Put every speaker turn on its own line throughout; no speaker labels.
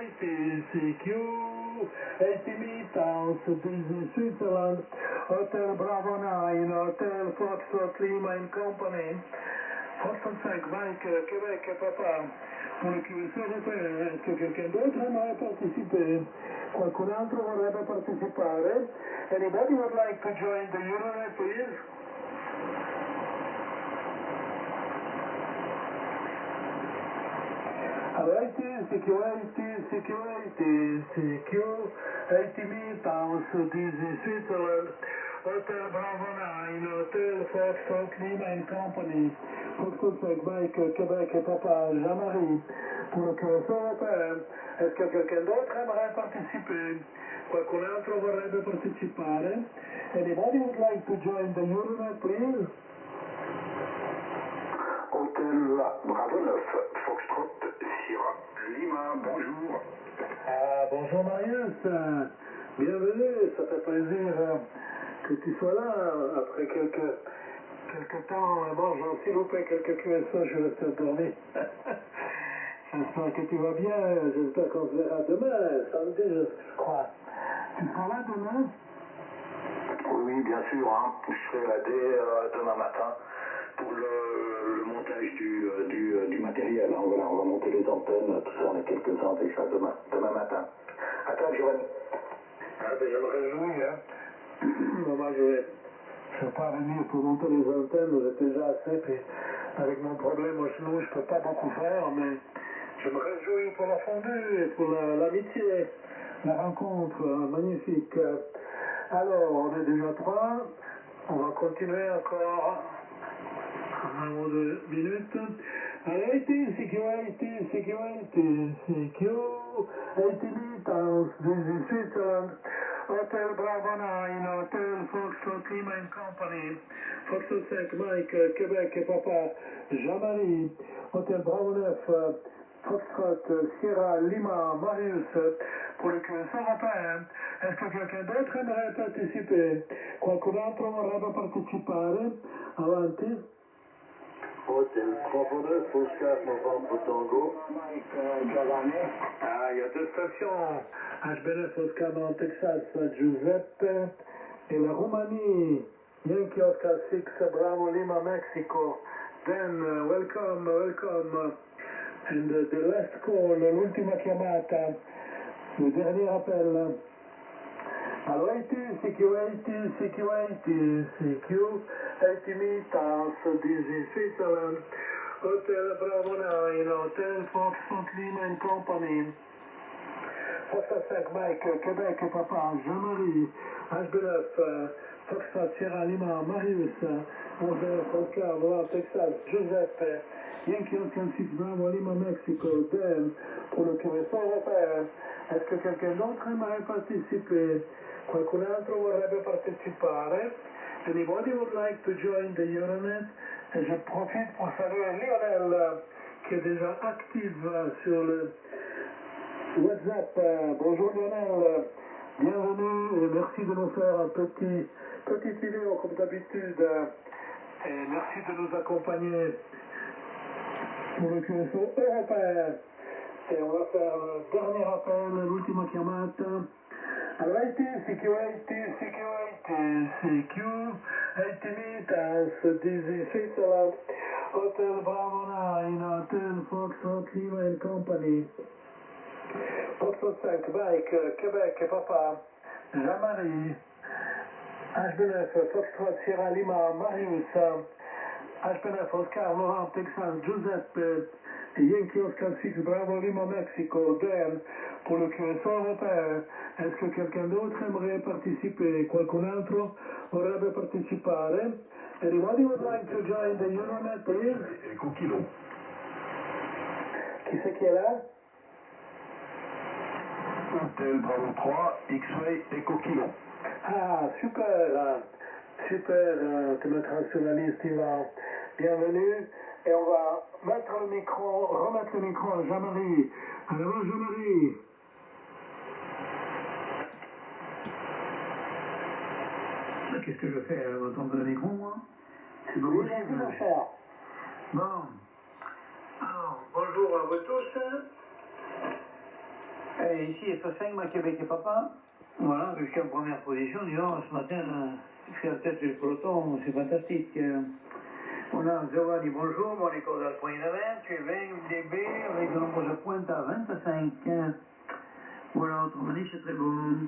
CQ, Ultimate House, Disney Switzerland, Hotel Bravo 9, Hotel Foxtrot Lima and Company, Foxtrot 5 Mike, Québec, Papa, pour le QSC européen, est-ce que quelqu'un d'autre aimerait participer? Qualcun altro vorrebbe partecipare? Anybody would like to join the Euronet, please? Alrighty, security, CQ, Ultimate House, Disney Switzerland, Hotel Bravo 9, Hotel Foxtrot Lima and Company, Foxtrot 5 Mike, Québec et Papa, Jean-Marie, pour le QSC européen. Est-ce que quelqu'un d'autre aimerait participer? Qualcun altro vorrebbe partecipare? Anybody would like to join the Euronet, please?
Hôtel Bravo 9, Foxtrot, Sierra Lima, bonjour.
Bonjour Marius, bienvenue, ça fait plaisir que tu sois là après quelques temps. Bon, j'ai aussi loupé quelques QSO, je vais te dormir. J'espère que tu vas bien, j'espère qu'on se verra demain, samedi je crois. Tu seras là demain?
Oui, bien sûr, hein. Je serai là dès demain matin pour le montage du matériel. Hein. Voilà, on va monter les antennes, tout ça, on est quelques-uns déjà demain matin. À toi, Giovanni.
Ben, je me réjouis, hein. Moi, je vais pas venir pour monter les antennes, j'ai déjà assez, puis avec mon problème au genou, je peux pas beaucoup faire, mais je me réjouis pour la fondue et pour l'amitié, la rencontre, magnifique. Alors, on est déjà 3, on va continuer encore 1 ou 2 minutes. Alrighty, CQ, Ultimate House, Disney Switzerland, Hotel Bravo 9, Hotel Foxtrot Lima and Company, Foxtrot 5 Mike, Québec et Papa, Jean-Marie, Hotel Bravo 9, Foxtrot Sierra Lima, Marius, pour le QS européen. Est-ce que quelqu'un d'autre aimerait participer? Qualcun altro vorrebbe partecipare? Avanti.
Hôtel Bravo 9, Oscar Novembre Tango.
Il y a 2 stations, HBF Oscar dans Texas, Giuseppe et la Roumanie, Yankee Oscar 6, Bravo Lima, Mexico. Then, welcome, and the last call, l'ultima chiamata, le dernier appel. Allora, CQ, Ultimate House, Disney Switzerland, Hotel Bravo 9, Hotel Foxtrot Lima and Company, Foxtrot 5 Mike, Québec et Papa, Jean-Marie, HB9, Foxtrot Sierra Lima, Marius, Oscar, Noir, Texas, Giuseppe, Yankee Oscar 6 Bravo Lima, Mexico, Dan, pour le QSO européen. Est-ce que quelqu'un d'autre aimerait participer? Qualcun altro vorrebbe partecipare? Anybody would like to join the Euronet? Et je profite pour saluer Lionel, qui est déjà active sur le WhatsApp. Bonjour Lionel, bienvenue et merci de nous faire un petite vidéo comme d'habitude. Et merci de nous accompagner pour le QSO européen. Et on va faire le dernier appel, l'ultima chiamata. Alrighty, CQ, Ultimate House, Disney Switzerland, Hotel Bravo 9, Hotel Foxtrot Lima and Company, Foxtrot 5 Mike, Québec et Papa, Jean-Marie, HB9, Foxtrot Sierra Lima, Marius, HB9, Oscar, Laurent, Texas, Giuseppe, Yankee Oscar 6, Bravo Lima, Mexico, Dan, pour le QSO européen. Est-ce que quelqu'un d'autre aimerait participer? Qualcun altro vorrebbe partecipare? Anybody would like to join the Euronet, please?
Eco Kilo.
Qui c'est qui est là?
Hôtel Bravo 3, X-Ray, Eco Kilo.
Super, tu mettras sur la liste, Yvan. Bienvenue. Et on va remettre le micro à Jean-Marie. Alors, Jean-Marie. Qu'est-ce que je fais? On va tendre le micro, moi? C'est pas possible. Bon. Alors, bonjour à vous tous. Et ici, F5, ma Québec et papa. Voilà, je suis en première position. Disons, ce matin, je suis à la tête du peloton, c'est fantastique. On a Giovanni, bonjour, mon école d'Alpoint de 20, tu es 20 dB avec un nombre de pointe à 25. Voilà, autrement dit, c'est très bon.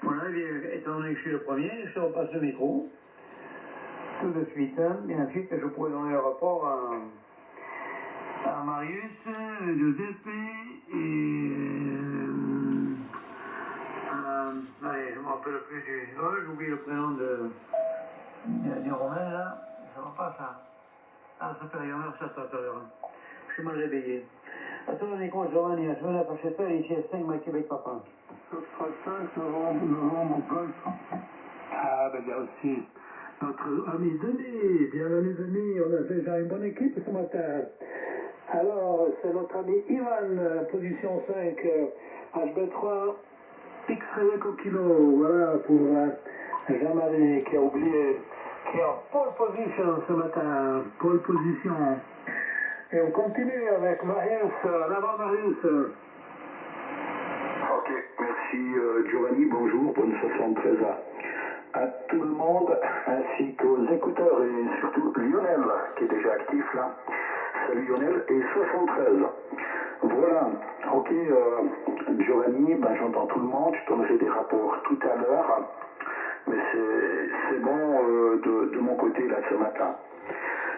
Voilà, et bien, étant donné que je suis le premier, je repasse le micro. Tout de suite, hein. Et ensuite, je pourrais donner le rapport à Marius, Giuseppe et allez, je ne me rappelle plus du... Oh, j'oublie le prénom du Romain, là. Ça va pas, ça. Ah, ça fait rien, ça tout à l'heure. Je suis mal réveillé. Attends, Nico, Giovanni, la semaine après, c'est ici à 5, ma Québec, papa.
Ce sera 5 novembre au golf.
Ah, ben il y a aussi notre ami Denis. Bienvenue, Denis. On a déjà une bonne équipe ce matin. Alors, c'est notre ami Ivan, position 5, HB3, X-Ray Eco Kilo. Voilà, pour Jean-Marie qui a oublié, qui est en pole position ce matin. Pole position. Et on continue avec Marius. Là-bas, Marius.
Ok, merci Giovanni, bonjour, bonne 73 à tout le monde, ainsi qu'aux écouteurs et surtout Lionel qui est déjà actif là. Salut Lionel et 73. Voilà, ok Giovanni, ben, j'entends tout le monde, je donnerai des rapports tout à l'heure, mais c'est bon de mon côté là ce matin.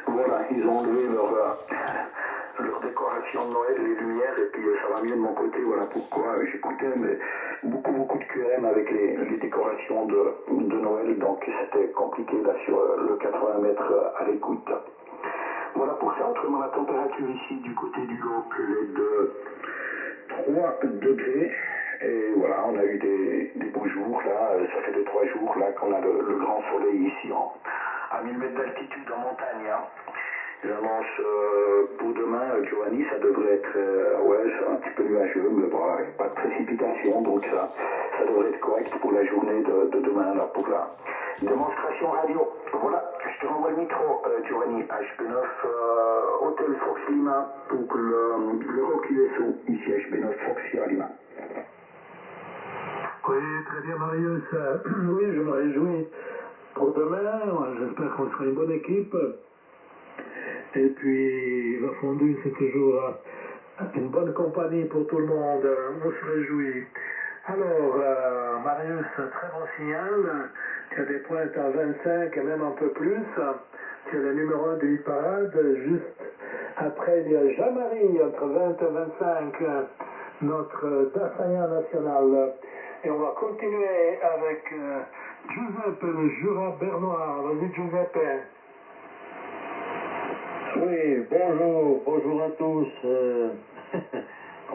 Voilà, ils ont enlevé leur décoration de Noël, les lumières, et puis ça va mieux de mon côté, voilà pourquoi j'écoutais, mais beaucoup de QM avec les décorations de Noël, donc c'était compliqué là sur le 80 mètres à l'écoute. Voilà pour ça, autrement la température ici du côté du Loc est de 3 degrés, et voilà, on a eu des beaux jours là, ça fait 2-3 jours là qu'on a le grand soleil ici à 1000 mètres d'altitude en montagne. Hein. J'annonce pour demain, Giovanni, ça devrait être ouais, un petit peu nuageux, mais bon, pas de précipitation, donc ça devrait être correct pour la journée de demain, là, pour la démonstration radio. Voilà, je te renvoie le micro, Giovanni, HB9, Hôtel Fox Lima, pour le Rock USO, ici HB9 Fox Sierra Lima.
Oui, très bien, Marius. Oui, je me réjouis pour demain. J'espère qu'on sera une bonne équipe. Et puis, la fondue, c'est toujours une bonne compagnie pour tout le monde. On se réjouit. Alors, Marius, très bon signal. Tu as des pointes à 25 et même un peu plus. Tu as le numéro 1 du parade. Juste après, il y a Jean-Marie entre 20 et 25, notre Dassaillant national. Et on va continuer avec Giuseppe, le Jura bernois. Vas-y, Giuseppe.
Oui, bonjour à tous.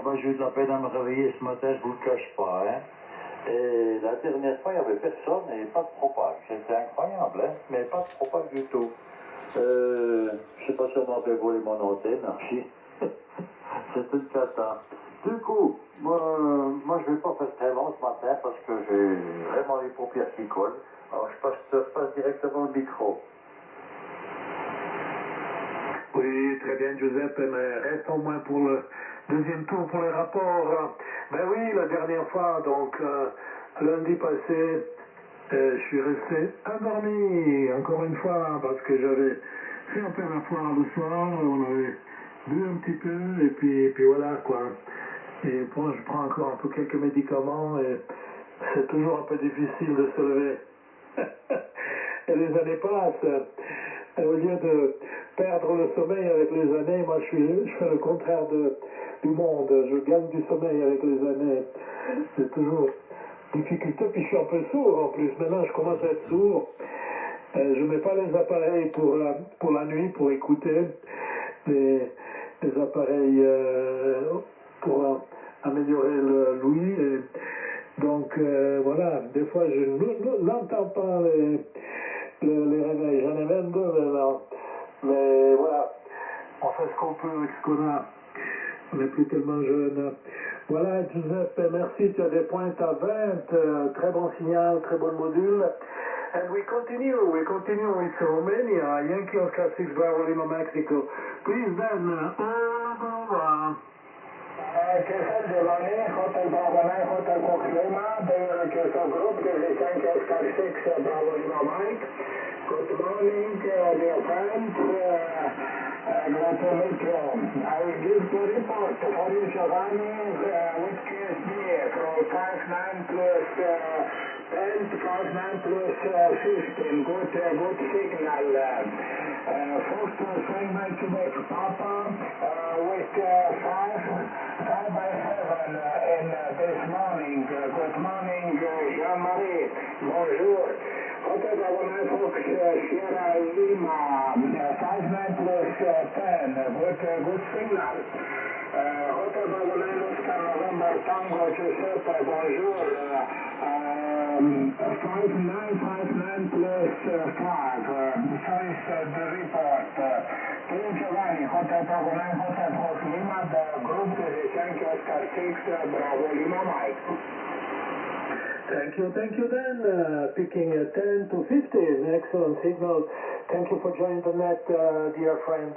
Moi, j'ai eu de la peine à me réveiller ce matin, je vous le cache pas. Hein. Et la dernière fois, il n'y avait personne et pas de propage. C'était incroyable, hein, mais pas de propage du tout. Je sais pas si on m'avait volé mon antenne, archi. C'était une cata. Du coup, moi je vais pas faire très long ce matin parce que j'ai vraiment les paupières qui collent. Alors je passe directement le micro.
Oui, très bien, Giuseppe, mais reste au moins pour le deuxième tour pour les rapports. Ben oui, la dernière fois, donc lundi passé, je suis resté endormi, encore une fois, parce que j'avais fait un peu la foire le soir, on avait bu un petit peu, et puis voilà, quoi. Et bon, je prends encore un peu quelques médicaments, et c'est toujours un peu difficile de se lever. Et les années passent. Et au lieu de perdre le sommeil avec les années, moi je fais le contraire du monde. Je gagne du sommeil avec les années. C'est toujours difficulté. Puis je suis un peu sourd en plus. Maintenant je commence à être sourd. Je ne mets pas les appareils pour la nuit, pour écouter. Les appareils pour améliorer l'ouïe. Donc voilà, des fois je n'entends pas les réveils. J'en ai 22 maintenant. Mais voilà, on fait ce qu'on peut avec ce qu'on a. On n'est plus tellement jeune. Voilà, Giuseppe, merci. Tu as des pointes à 20. Très bon signal, très bon module. And we continue with Romania, Yankee Oscar 6 Bravo Lima Mexico. Please then, over. Kessel Giovanni, Hotel Bravo 9, Hotel Fox Lima, the Kessel Group, this is Yankee Oscar 6, Bravo Lima Mike. Good morning, dear friends. Glad to meet you. I will give the report for you, Giovanni, with QSB from 59 plus 10 to 59 plus 15. Good signal. First swing by Quebec Papa with 5 by 7 in this morning. Good morning, Jean-Marie. Bonjour. Hotel Bravo 9 Fox Sierra Lima 59 plus 10. Good signal. Hotel Bravo 9 Oscar November Tango Giuseppe. Bonjour. 5959 plus 5. First the report. Team Giovanni, Hotel Bravo 9, Hotel Fox Lima. The group is Yankee Oscar 6, Bravo Lima Mike. Thank you then. Picking 10 to 15, excellent signal. Thank you for joining the net, dear friend.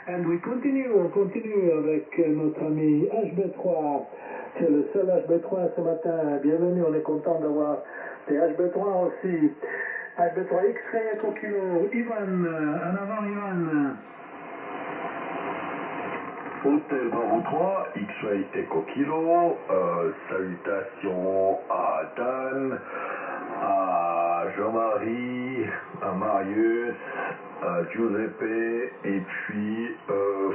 And we continue avec notre ami HB3. C'est le seul HB3 ce matin. Bienvenue, on est content d'avoir des HB3 aussi. HB3 X-Ray Echo Kilo. Ivan, en avant Ivan.
Hôtel Bravo 3, X-Ray Echo Kilo, salutations à Dan, à Jean-Marie, à Marius, à Giuseppe, et puis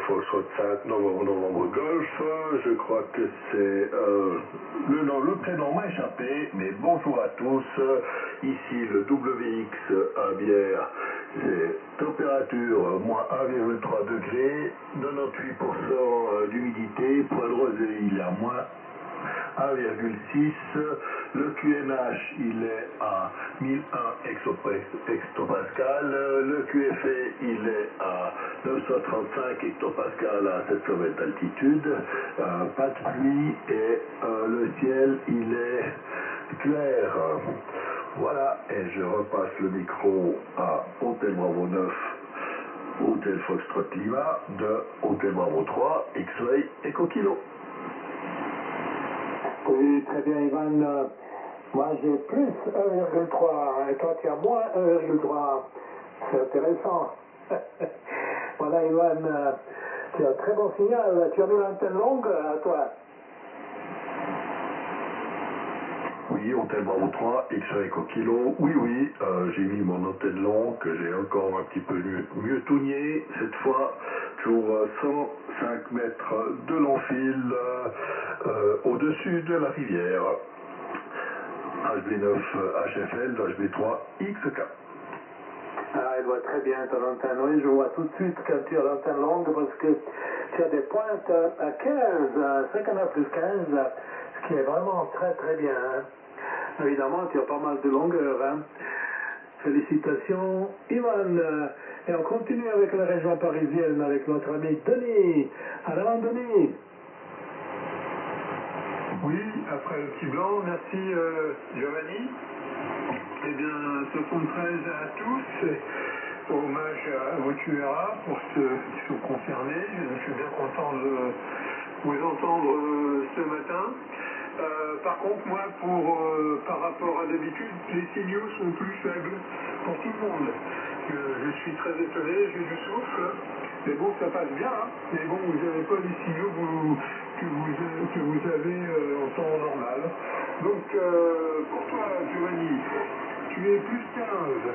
Foxtrot 5 Novembre Golf, je crois que c'est le prénom m'a échappé, mais bonjour à tous, ici le WX à Bière, c'est température moins 1,3 degrés, 98% d'humidité, point de rosée il est à moins 1,6, le QNH il est à 1001 hectopascal, le QFE il est à 935 hectopascal à 700 mètres d'altitude, pas de pluie et le ciel il est clair. Voilà, et je repasse le micro à Hôtel Bravo 9, Hôtel Foxtrot Lima, de Hôtel Bravo 3, X-Ray Echo Kilo.
Oui, très bien, Ivan. Moi, j'ai plus 1,3 et toi, tu as moins 1,3. C'est intéressant. Voilà, Ivan, tu as un très bon signal. Tu as mis l'antenne longue à toi.
Oui, Hôtel Bravo 3, X-Ray Echo Kilo. Oui, j'ai mis mon antenne longue, que j'ai encore un petit peu mieux tourné. Cette fois, toujours 105 mètres de long fil au-dessus de la rivière. HB9 HFL, HB3 XK.
Ah, elle voit très bien ton antenne. Oui, je vois tout de suite quand tu as l'antenne longue parce que tu as des pointes à 15, 59 plus 15, ce qui est vraiment très très bien. Hein. Évidemment, tu as pas mal de longueur. Hein. Félicitations, Ivan. Et on continue avec la région parisienne, avec notre ami Denis. Alors, Denis.
Oui, après le petit blanc, merci Giovanni. Eh bien, 73 à tous, hommage à vos tueurs pour ceux qui sont concernés. Je suis bien content de vous entendre ce matin. Par contre, moi, par rapport à d'habitude, les signaux sont plus faibles pour tout le monde. Je suis très étonné, j'ai du souffle. Mais bon, ça passe bien. Hein. Mais bon, vous n'avez pas les signaux que vous avez en temps normal. Donc, pour toi, Giovanni, tu es plus 15.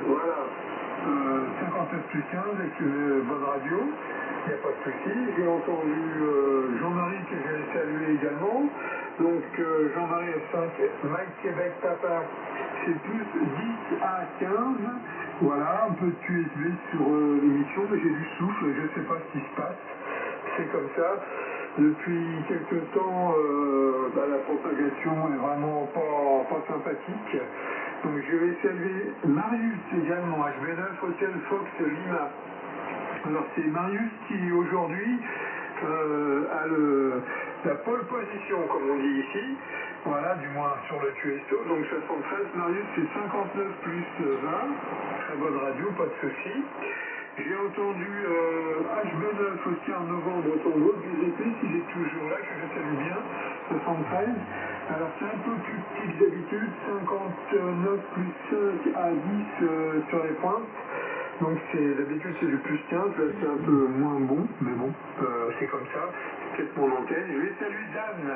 Voilà. 59 plus 15 avec bonne radio. Il n'y a pas de souci. J'ai entendu Jean-Marie que j'ai salué également. Donc Jean-Marie F5, Mike Québec Papa, c'est plus 10 à 15. Voilà, un peu de QSB sur l'émission, mais j'ai du souffle, je ne sais pas ce qui se passe. C'est comme ça. Depuis quelques temps, la propagation est vraiment pas sympathique. Donc je vais saluer Marius également, HB9 Hotel Fox Lima. Alors c'est Marius qui aujourd'hui a la pole position, comme on dit ici, voilà, du moins sur le QSO, donc 73, Marius c'est 59 plus 20, très bonne radio, pas de souci. J'ai entendu HB9 aussi en novembre, ton autre visitrice, il est toujours là, je le salue bien, 73. Alors c'est un peu plus petit que d'habitude, 59 plus 5 à 10 sur les pointes. Donc d'habitude c'est du plus 15, là c'est un peu moins bon, mais bon, c'est comme ça, c'est peut-être mon antenne. Je vais saluer Dan,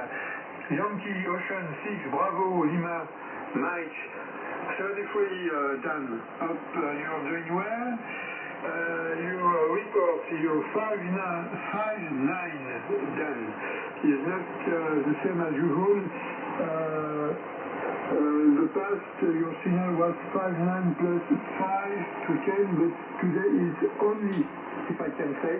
Yankee, Ocean 6, Bravo, Lima, Mike. Ça va des folies, Dan. Up, you're doing well. Your report, your 5-9, Dan, is not the same as usual. The past, your signal was 5-9 plus 5 to 10, but today is only, if I can say,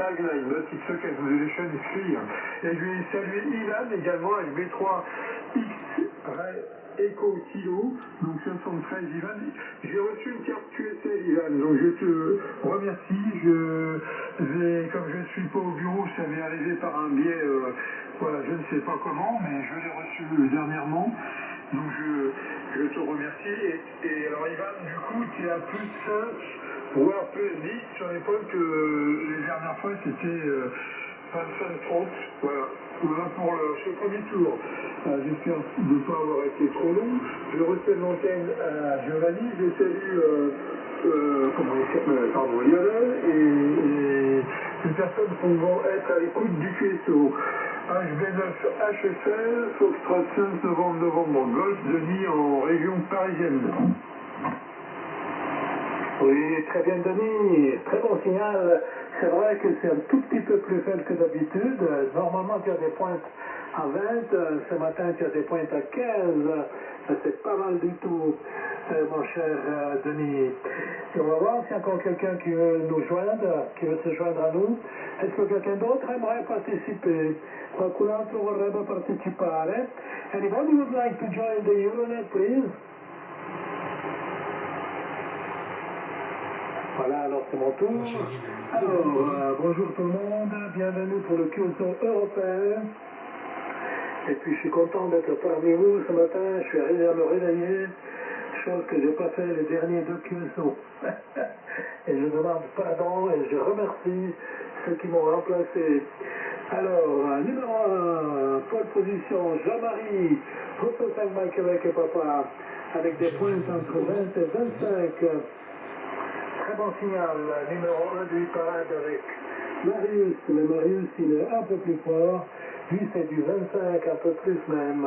5-9, but it's okay, the relation is clear. Et je vais saluer Ilan également avec B3X Echo Kilo, donc 73 Ivan. J'ai reçu une carte QSL Ivan, donc je te remercie. Comme je ne suis pas au bureau, ça m'est arrivé par un biais, voilà, je ne sais pas comment, mais je l'ai reçu dernièrement. Donc je te remercie. Et alors Ivan, du coup, tu es à plus 5, voire plus 10 sur l'épaule que les dernières fois, c'était 25-30. Voilà pour ce premier tour. J'espère ne pas avoir été trop long. Je recèle l'antenne à Giovanni. Je salue Lionel et les personnes qui vont être à l'écoute du QSO. HB9 HFL, Foxtrot 5 novembre, Golf, Denis en région parisienne.
Oui, très bien Denis, très bon signal. C'est vrai que c'est un tout petit peu plus faible que d'habitude. Normalement, tu as des pointes à 20. Ce matin, tu as des pointes à 15. C'est pas mal du tout, mon cher Denis. Et on va voir s'il y a encore quelqu'un qui veut nous joindre, qui veut se joindre à nous. Est-ce que quelqu'un d'autre aimerait participer? Qualcun altro vorrebbe partecipare? Anybody would like to join the Euronet, please? Voilà, alors c'est mon tour. Alors, bonjour tout le monde, bienvenue pour le QSO européen. Et puis je suis content d'être parmi vous ce matin, je suis arrivé à me réveiller, chose que je n'ai pas fait les derniers deux QSO. Et je demande pardon et je remercie ceux qui m'ont remplacé. Alors, numéro 1, pole position, Jean-Marie, Photo 5 Mike avec papa, avec des points entre 20 et 25. Très bon signal, numéro 1 du parade avec Marius. Mais Marius, il est un peu plus fort. Lui, c'est du 25, un peu plus même.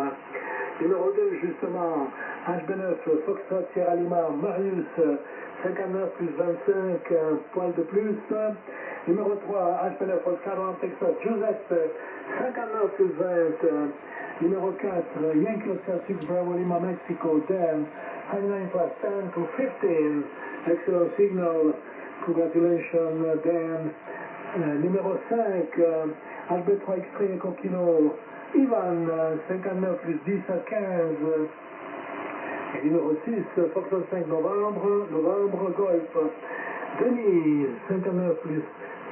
Numéro 2, justement, HB9, Foxtrot Sierra Lima, Marius, 59 plus 25, un poil de plus. Numéro 3, HB9, Oscar Texas, Joseph, 59 plus 20. Numéro 4, Yankee Oscar 6, Bravo Lima, Mexico, Dan, 59 plus 10 to 15. Excellent signal. Congratulations, Dan. Numéro 5, HB3 Extreme Eco Kilo, Ivan, 59 plus 10 à 15. Et numéro 6, Foxtrot 5 novembre, Golf. Denis, 59 plus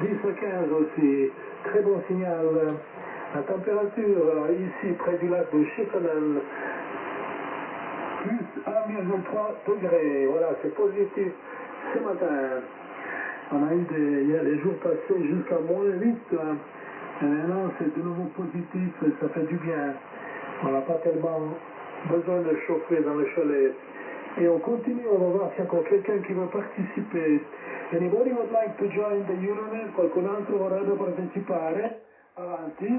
10 à 15 aussi. Très bon signal. La température ici près du lac de Chittenden, plus 1,3 degrés. Voilà, c'est positif ce matin. On a eu il y a les jours passés jusqu'à moins 8. Et maintenant, c'est de nouveau positif, ça fait du bien. On n'a pas tellement besoin de chauffer dans le chalet. Et on continue, on va voir s'il y a encore quelqu'un qui veut participer. Anybody would like to join the Euronet? Qualcun altro vorrebbe partecipare? Avanti.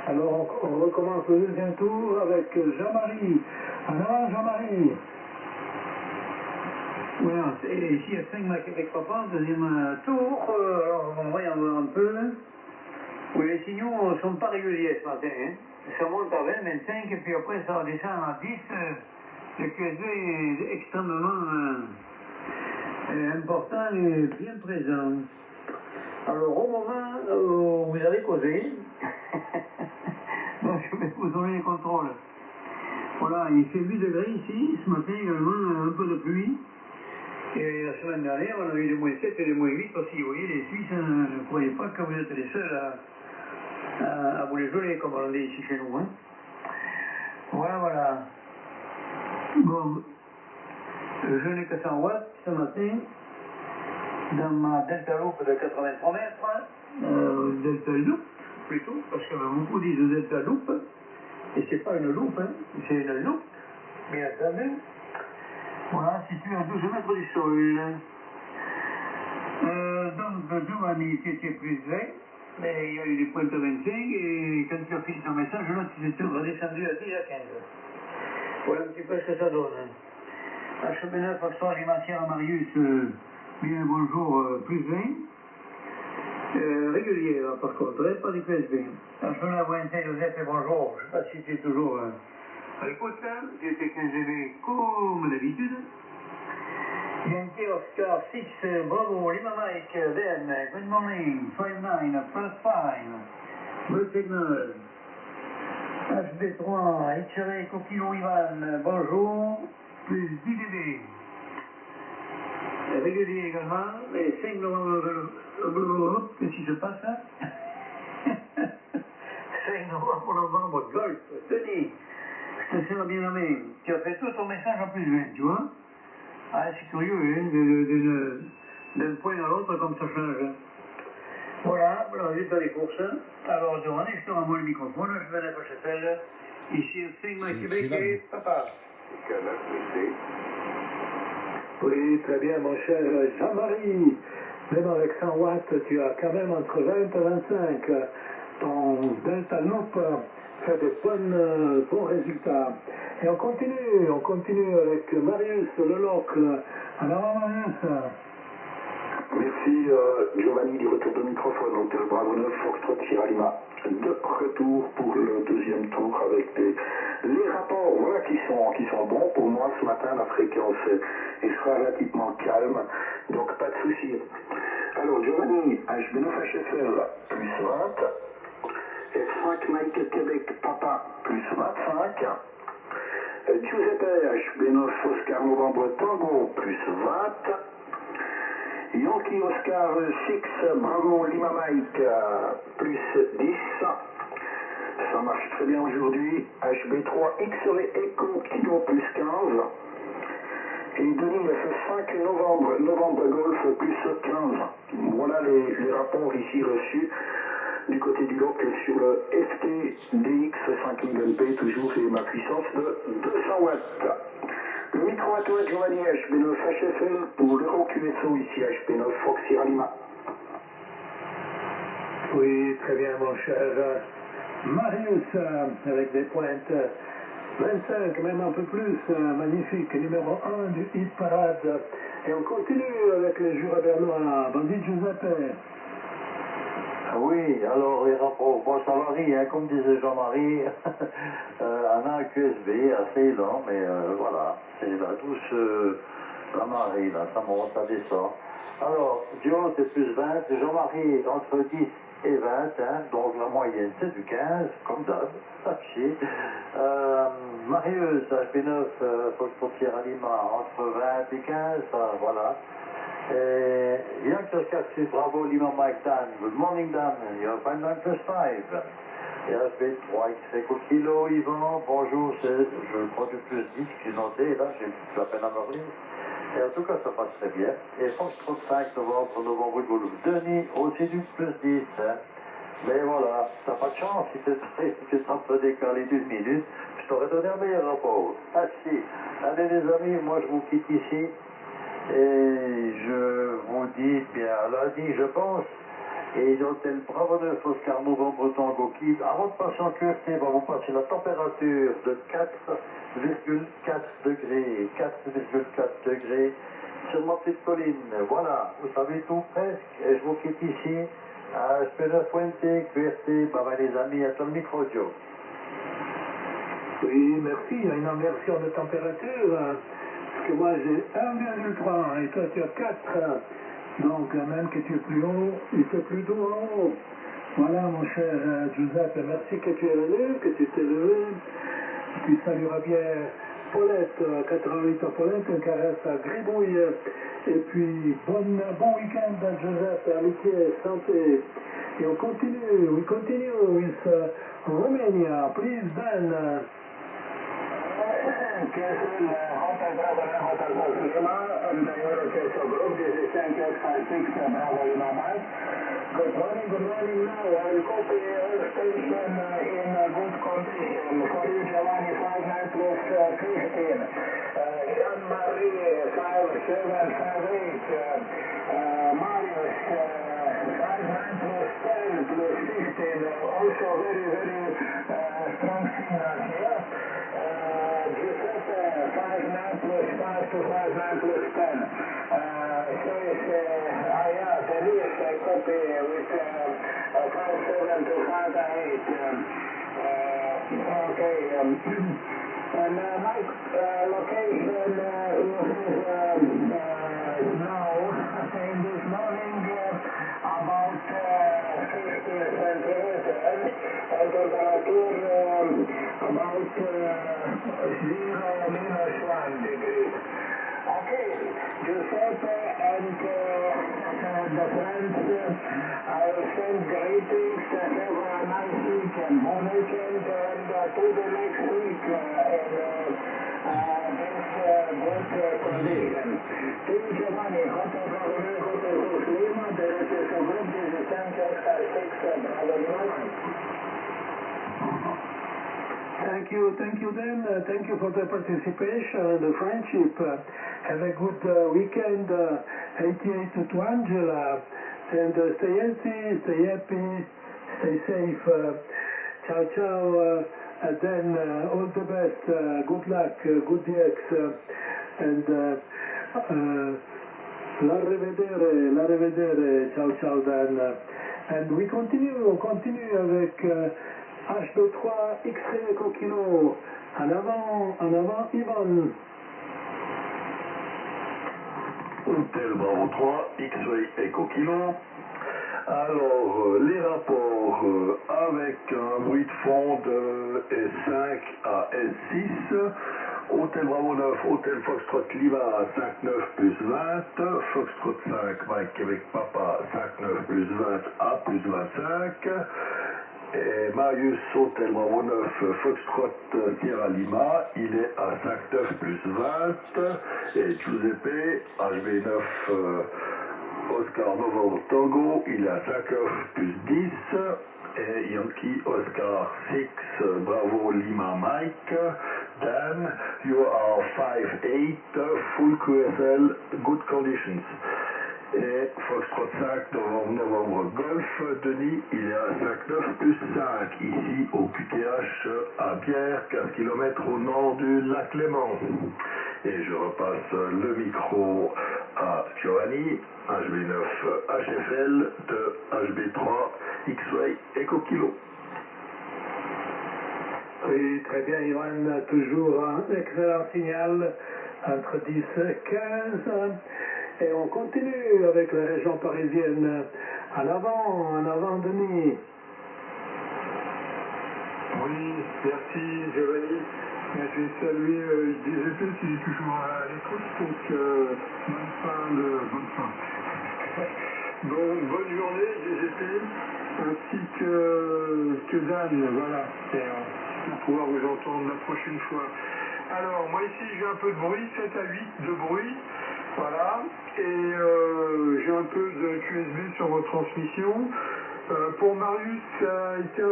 Alors, on recommence le deuxième tour avec Jean-Marie. Alors, Jean-Marie.
Voilà, et ici à 5 avec papa, deuxième tour. Alors, on va y en voir un peu. Oui, les signaux ne sont pas réguliers ce matin. Hein. Ça monte à 20, 25, et puis après ça descend à 10. Le QSB est extrêmement important et bien présent. Alors, au moment où vous avez causé, je vais vous donner les contrôles. Voilà, il fait 8 degrés ici, ce matin également un peu de pluie. Et la semaine dernière, on a eu des moins 7 et des moins 8 aussi. Vous voyez, les Suisses, ne croyez pas que vous êtes les seuls à vous les geler, comme on dit ici chez nous. Hein. Voilà. Bon, Je n'ai que 100 watts ce matin dans ma Delta Loop de 83 mètres, Delta Loop plutôt, parce que beaucoup disent Delta Loop, et c'est pas une loupe, hein, c'est une loupe, bien entendu. Voilà, situé à 12 mètres du sol. Donc Giovanni était plus 20, mais il y a eu des pointes 25, et quand tu as fini ton message, là tu étais redescendu à 10 à 15. Voilà un petit peu ce que ça donne. HB9, Foxtrot, Limacière à Marius, bien bonjour, plus 20. Régulier, là, par contre, hein, pas du PSB. HB9, ONT, Joseph, et bonjour. Je ne sais pas si tu es toujours à l'écoute, là. Tu étais 15GB comme d'habitude. Yankee Oscar 6, bravo, Lima Mike, Ben, good morning, 59, plus 5, good signal. HB3, X-Ray, Coquillon Ivan, bonjour, plus 10 dB. Régulier également, les 5 novembre, qu'est-ce qui se passe là? 5 novembre, Golf, Denis, je te serre bien la main. Tu as fait tout ton message en plus 20, tu vois? Ah, c'est curieux, hein, d'un point à l'autre, comme ça change. Voilà, résultat des courses. Alors, Giovanni, je te renvoie le microphone, je vais à la HFL. Ici, 5 mois Québec et papa.
Oui, très bien, mon cher Jean-Marie. Même avec 100 watts, tu as quand même entre 20 et 25. Ton Delta Loop fait des bons résultats. Et on continue avec Marius Lelocle. Alors, Marius.
Merci Giovanni du retour de microphone, Hôtel Bravo 9, Foxtrot Sierra Lima. De retour pour le deuxième tour avec les rapports voilà, qui sont bons pour moi ce matin. La fréquence sera relativement calme, donc pas de souci. Alors Giovanni, HB9 HFL plus 20, F5 Mike Québec Papa plus 25, Giuseppe HB9 Oscar Novembre Tango plus 20, Yankee Oscar 6 Bravo Lima Mike plus 10. Ça marche très bien aujourd'hui. HB3 X-Ray Echo Kilo plus 15. Et Denis F5 Novembre Golf plus 15. Voilà les rapports ici reçus du côté du loc sur le FT-DX 5000 MP, toujours et ma puissance de 200 watts. Le micro à toi, Giovanni, HB9 HFL pour l'Euro QSO ici, HB9 Fox Sierra Lima.
Oui, très bien, mon cher Marius, avec des pointes 25, même un peu plus, magnifique, numéro 1 du hit parade. Et on continue avec les jurats bernois, Bandit Giuseppe.
Oui, alors les rapports, bon ça varie, hein, comme disait Jean-Marie, on a un QSB assez lent, mais voilà, c'est la douce, la marée, là, ça monte, ça descend. Alors, Dio c'est plus 20, Jean-Marie entre 10 et 20, hein, donc la moyenne c'est du 15, comme d'hab, ça chier. Marius, HP9, Foxtrot Sierra Lima, entre 20 et 15, voilà. Yankee Oscar 6, Bravo Lima Mike Dan, good morning Dan, you're 59 plus 5. Et HB3 X Kilo, Yvan, bonjour, c'est, je crois du plus 10 que j'ai noté, là j'ai plus la peine à me relire. Et en tout cas ça passe très bien. Et Foxtrot 5 novembre Golf, Denis aussi du plus 10. Hein. Mais voilà, t'as pas de chance, si tu es en train de décaler d'une minute, je t'aurais donné un meilleur rapport. Ah si, allez les amis, moi je vous quitte ici. Et je vous dis bien à lundi, je pense. Et l'hôtel Bravo 9 Oscar Novembre Tango qui, avant de passer en QRT, va vous passer la température de 4,4 degrés. 4,4 degrés sur ma petite colline. Voilà, vous savez tout presque. Et je vous quitte ici à HP9 Fuente, QRT. Bye bye les amis, à ton micro, Joe.
Oui, merci. Il y a une inversion de température. Parce que moi j'ai 1,3 et toi tu as 4. Donc même que tu es plus haut, il fait plus doux en haut. Voilà mon cher Giuseppe, merci que tu es venu, que tu t'es levé. Tu salueras bien Paulette, 88 à Paulette, une caresse à Gribouille. Et puis bon week-end Giuseppe, amitié, santé. Et on continue, with Romania, please Ben.
Hotel Bravo 9, Hotel Fox Lima, and the Eurochester Group. This is Sanchez 56 Bravo Lima Mike. Good morning, good morning. Now I'll copy all station in good condition. For you, Giovanni 59 plus 15. Jean-Marie 5758. Marius 59 plus 10 plus 15. Also very, very strong signal here. Giuseppe 59 plus 5 to 59 plus 10. So it's, Denise copy with 57 to 58. Okay. And my location is now in this morning about 50 centimeters and temperature about 0 minus 1 degree. Okay, Giuseppe and the friends, I will send greetings, have a nice week and bon weekend, and to the next week in this good condition. To Giovanni, Hotel Bravo 9, Hotel Fox Lima, the Rochester Group, this is Sanchez 56 Bravo Lima.
Thank you then. Thank you for the participation and the friendship. Have a good weekend. 88 to Angela. And stay healthy, stay happy, stay safe. Ciao, ciao. And then all the best. Good luck, good DX. And la rivedere. Ciao, ciao Dan. And we continue avec H23 X-Ray Echo Kilo. En avant Yvonne.
Hôtel Bravo 3, X-Ray Echo Kilo. Alors, les rapports avec un bruit de fond de S5 à S6. Hôtel Bravo 9, Hôtel Foxtrot Lima 59 plus 20. Foxtrot 5, Mike Québec Papa 59 plus 20 à plus 25. Et Marius Hôtel Bravo 9 Foxtrot Sierra Lima, il est à 59 plus 20. Et Giuseppe HB9 Oscar Novembre Tango, il est à 59 plus 10. Et Yankee Oscar 6 Bravo Lima Mike. Dan, you are 5'8", full QSL, good conditions. Et Foxtrot 5 novembre Golf, Denis, il est à 59 plus 5, ici au QTH à Bière, 15 km au nord du lac Léman. Et je repasse le micro à Giovanni, HB9 HFL de HB3 X-Ray Echo Kilo.
Oui, très bien, Ivan, toujours un excellent signal entre 10 et 15. Et on continue avec la région parisienne. En avant, Denis.
Oui, merci Giovanni. Je vais saluer DGP qui est toujours à l'écoute, donc bonne journée DGP, ainsi que Dan, voilà, pour pouvoir vous entendre la prochaine fois. Alors, moi ici j'ai un peu de bruit, 7 à 8 de bruit, voilà, et j'ai un peu de QSB sur votre transmission. Pour Marius, ça a été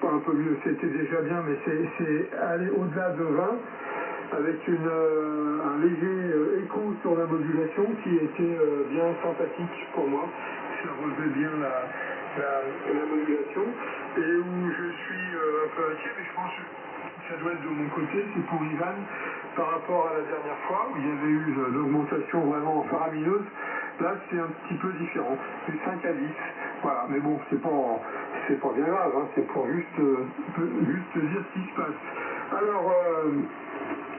pas un peu mieux, c'était déjà bien, mais c'est aller au-delà de 20, avec un léger écho sur la modulation qui était bien sympathique pour moi. Ça relevait bien la modulation, et où je suis un peu inquiet, mais je pense que ça doit être de mon côté, c'est pour Ivan, par rapport à la dernière fois, où il y avait eu l'augmentation vraiment faramineuse. Là, c'est un petit peu différent, c'est 5 à 10, voilà, mais bon, c'est pas bien grave, hein, c'est pour juste dire ce qui se passe. Alors,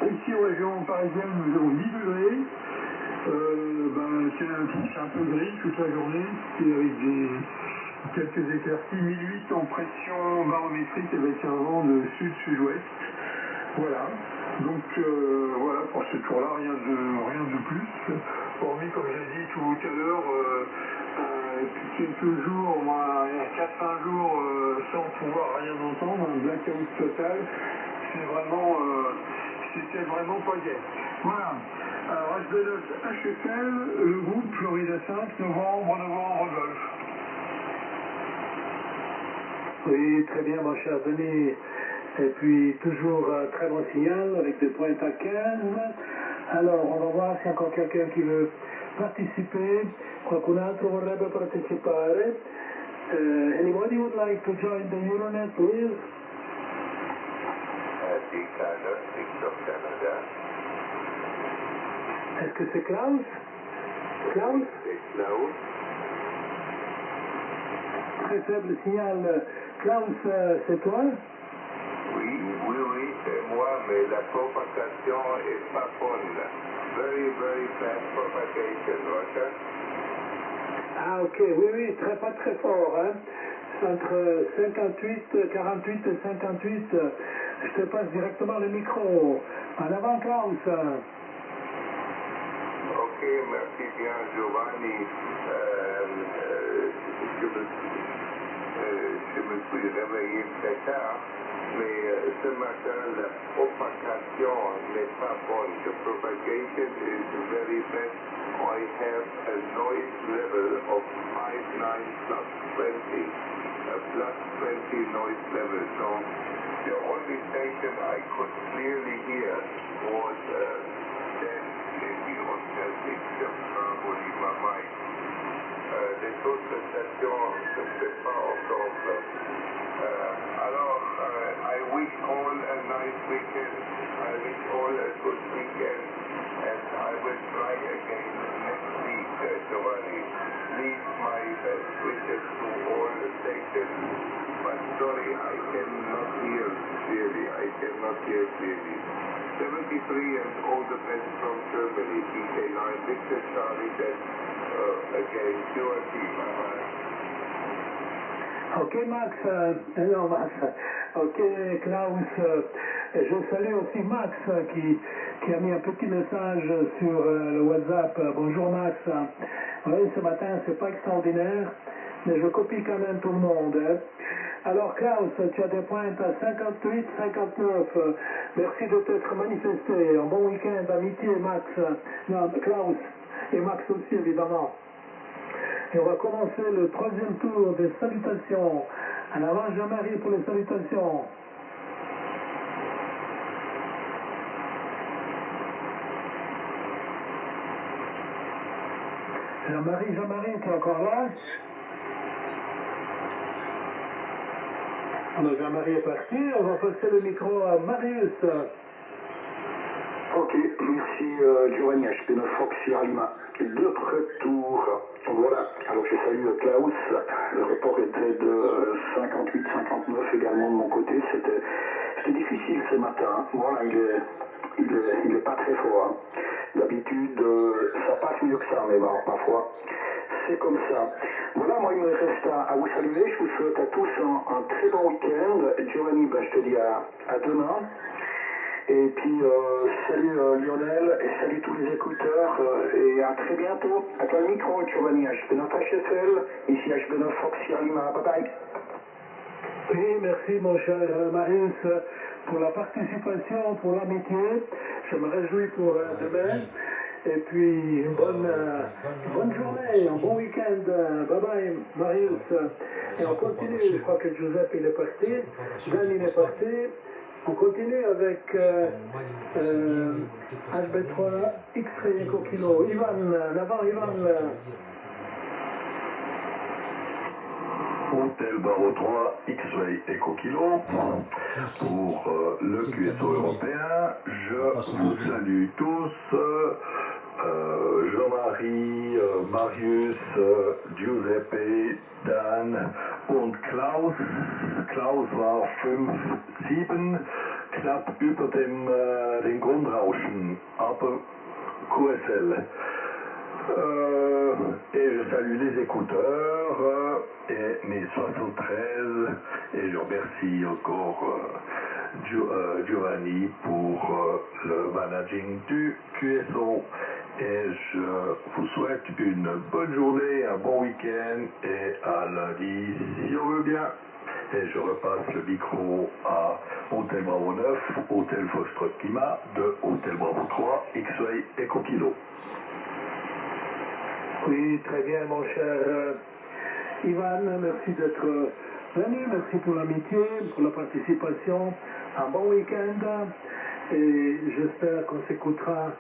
ici en région parisienne, nous avons 10 degrés, c'est un peu gris toute la journée, et avec quelques éclaircies, 1008 en pression barométrique avec un vent de sud-sud-ouest, voilà. Donc voilà, pour ce tour-là, rien de plus, hormis, comme j'ai dit tout à l'heure, quelques jours, 4-5 jours sans pouvoir rien entendre, un blackout total, c'est c'était vraiment pas gai. Voilà. Alors, HB9 HFL, le groupe Florida 5, novembre, Golf.
Oui, très bien, mon cher Denis. Et puis, toujours très bon signal avec des pointes à 15. Alors, on va voir s'il y a encore quelqu'un qui veut participer. Qualcun altro vorrebbe partecipare. Anybody would like to join the Euronet, please? Est-ce que c'est Klaus? Klaus? Très faible signal. Klaus, c'est toi?
Oui, c'est moi, mais la propagation est pas bonne. Very, very fast propagation, Roger.
Ah, ok, oui, pas très fort, hein. Entre 58, 48 et 58, je te passe directement le micro. En avant, Klaus.
Ok, merci bien, Giovanni. Je me suis réveillé très tard, mais ce matin, la propagation n'est pas bonne. The propagation is very bad. I have a noise level of 59 plus 20, plus 20 noise level. So the only station I could clearly hear was Dan Lady on Celtic, Bravo Lima Mike. Les autres stations ne sont pas encore pleines. Alors, I wish all a nice weekend. I wish all a good weekend. And I will try again next week, Giovanni. Please, my best wishes to all the stations. But sorry, I cannot hear clearly. 73 and all the best from Germany. PK9, Victor Charlie, then again, QRT. Bye-bye.
Ok, Max. Non, Max. Ok, Klaus. Je salue aussi Max qui a mis un petit message sur le WhatsApp. Bonjour Max. Oui, ce matin, c'est pas extraordinaire, mais je copie quand même tout le monde. Hein. Alors Klaus, tu as des pointes à 58, 59. Merci de t'être manifesté. Un bon week-end, amitié, Max. Non, Klaus. Et Max aussi, évidemment. Et on va commencer le troisième tour des salutations. En avant, Jean-Marie pour les salutations. Jean-Marie, tu es encore là? Alors Jean-Marie est parti, on va passer le micro à Marius.
Ok, merci Giovanni, HP9 Fox Sierra Lima. De retour. Voilà, alors je salue Klaus. Le report était de 58-59 également de mon côté. C'était difficile ce matin. Voilà, il est pas très fort. Hein. D'habitude, ça passe mieux que ça, mais bon, parfois, c'est comme ça. Voilà, moi il me reste à vous saluer. Je vous souhaite à tous un très bon week-end. Giovanni, ben, je te dis à demain. Et puis, salut Lionel, et salut tous les écouteurs, et à très bientôt. À toi le micro, Giovanni, HB9 HFL, ici HB9 Fox Sierra Lima, bye bye.
Oui, merci mon cher Marius pour la participation, pour l'amitié. Je me réjouis pour demain. Et puis, une bonne journée, un bon week-end. Bye bye, Marius. Et on continue, je crois que Giuseppe il est parti, Dan il est parti. On continue avec HB3 X-Ray Eco Kilo. Ivan, en avant, Ivan.
Hôtel Barreau 3, X-Ray Eco Kilo. Pour le QSO européen, je vous salue tous. Jean-Marie, Marius, Giuseppe, Dan und Klaus. Klaus war 5-7, knapp über den Grundrauschen, aber QSL. Et je salue les écouteurs et mes 73 et je remercie encore Giovanni pour le managing du QSO et je vous souhaite une bonne journée, un bon week-end et à lundi si on veut bien. Et je repasse le micro à Hôtel Bravo 9, Hôtel Foxtrot Lima, de Hôtel Bravo 3, X-Ray Echo Kilo.
Oui, très bien, mon cher Ivan, merci d'être venu, merci pour l'amitié, pour la participation. Un bon week-end et j'espère qu'on s'écoutera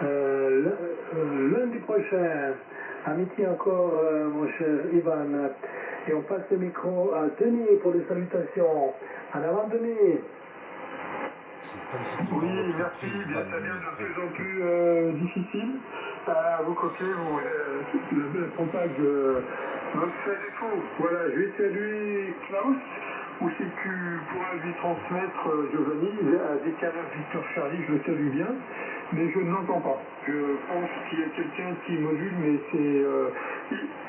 lundi prochain. Amitié encore, mon cher Ivan. Et on passe le micro à Denis pour les salutations. En avant, Denis.
Oui, merci. Bien, ça devient de plus en plus difficile. Vous copiez, le contact me fait défaut. Voilà, je vais saluer Klaus, ou si tu pourras lui transmettre Giovanni, à Décalage Victor Charlie, je le salue bien, mais je ne l'entends pas. Je pense qu'il y a quelqu'un qui module, mais c'est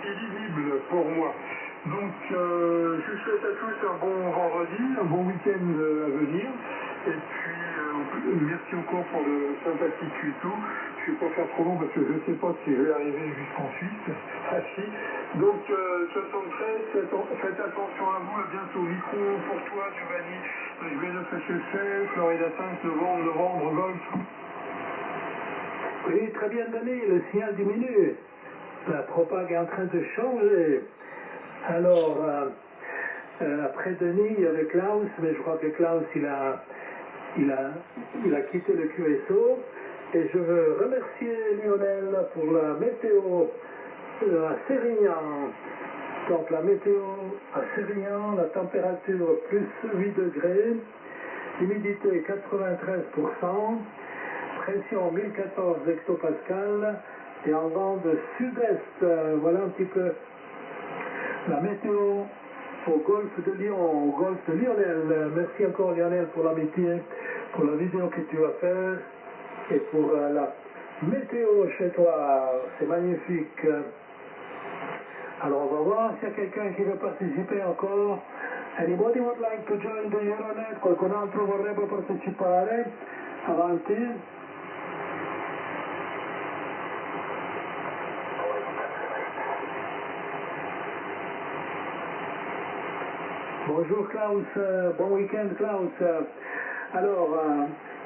illisible pour moi. Donc, je souhaite à tous un bon vendredi, un bon week-end à venir. Et puis, merci encore pour le sympathique tuto. Je ne vais pas faire trop long parce que je ne sais pas si je vais arriver jusqu'en Suisse. Ah si. Donc, 73, faites attention à vous. À bientôt. Micro pour toi, Giovanni. Buenos HF, Florida 5, novembre, Golf.
Oui, très bien, Denis. Le signal diminue. La propague est en train de changer. Alors, après Denis, il y avait Klaus, mais je crois que Klaus, il a quitté le QSO. Et je veux remercier Lionel pour la météo à Sérignan. Donc la météo à Sérignan, la température plus 8 degrés, humidité 93%, pression 1014 hectopascales et en vent de sud-est. Voilà un petit peu la météo au golfe de Lyon, au golfe de Lionel. Merci encore Lionel pour l'amitié, pour la vidéo que tu vas faire et pour la météo chez toi. C'est magnifique. Alors on va voir s'il y a quelqu'un qui veut participer encore. Anybody would like to join the Euronet? Qualcun altro vorrebbe partecipare? Avanti. Bonjour Klaus, bon week-end Klaus. Alors,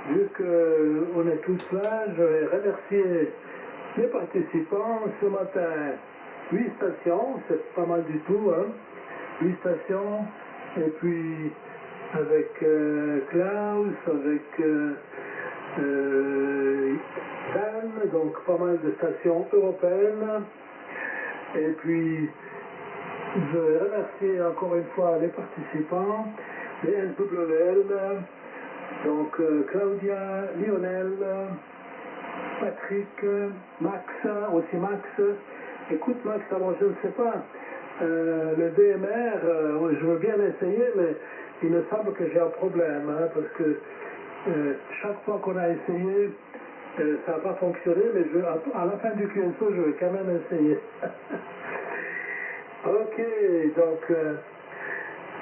vu qu'on est tous là, je vais remercier les participants. Ce matin, 8 stations, c'est pas mal du tout, hein. 8 stations, et puis avec Klaus, avec Dan, donc pas mal de stations européennes, et puis je vais remercier encore une fois les participants, les SWL, donc Claudia, Lionel, Patrick, Max, aussi Max. Écoute Max, alors je ne sais pas, le DMR, je veux bien essayer, mais il me semble que j'ai un problème, hein, parce que chaque fois qu'on a essayé, ça n'a pas fonctionné, mais à la fin du QSO, je vais quand même essayer. Ok, donc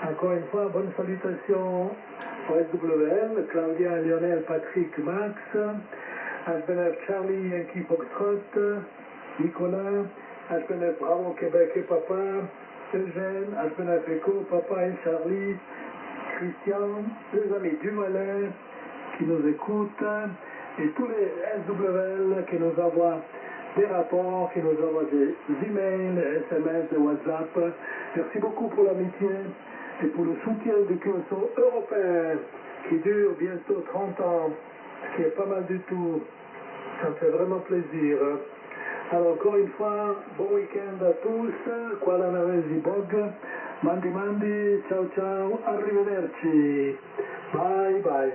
encore une fois, bonne salutation au SWL, Claudia, Lionel, Patrick, Max, HBNF Charlie, Yankee Foxtrot, Nicolas, HBNF Bravo Québec et Papa, Eugène, HBNF Echo, Papa et Charlie, Christian, les amis du Valais qui nous écoutent, et tous les SWL qui nous envoient des rapports, qui nous envoient des emails, des SMS, des WhatsApp. Merci beaucoup pour l'amitié et pour le soutien du QSO européen qui dure bientôt 30 ans, ce qui est pas mal du tout. Ça me fait vraiment plaisir. Alors encore une fois, bon week-end à tous. Kuala Navesi Bog. Mandi mandi. Ciao ciao. Arrivederci. Bye bye.